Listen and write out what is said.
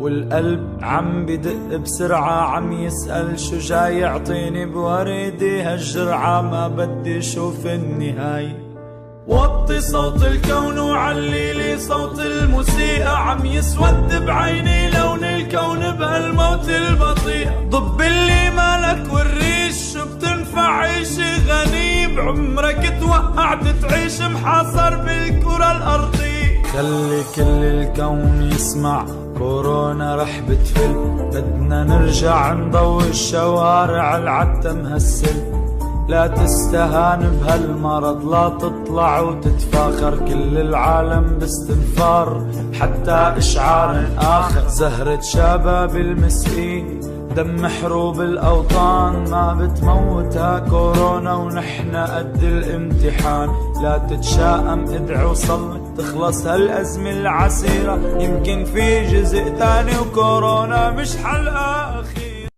والقلب عم بدق بسرعة، عم يسأل شو جاي يعطيني بوردي هالجرعة، ما بدي اشوف النهاية. وطي صوت الكون وعلي لي صوت الموسيقى، عم يسود بعيني لون الكون بهالموت البطيء. ضب اللي مالك والريش شو بتنفع عيشي غني، بعمرك توقعت تعيش محاصر بالكرة الأرضية. خلي كل الكون يسمع، كورونا رح بتفل، بدنا نرجع نضوي الشوارع العتم هالسل. لا تستهان بهالمرض، لا تطلع وتتفاخر، كل العالم باستنفار حتى إشعار آخر. زهرة شباب المسكين، دم حروب الأوطان، ما بتموتها كورونا ونحن قد الامتحان. لا تتشائم، ادعي وصلي تخلص هالأزمة العسيرة، يمكن في جزء تاني وكورونا مش حلقة أخيرة.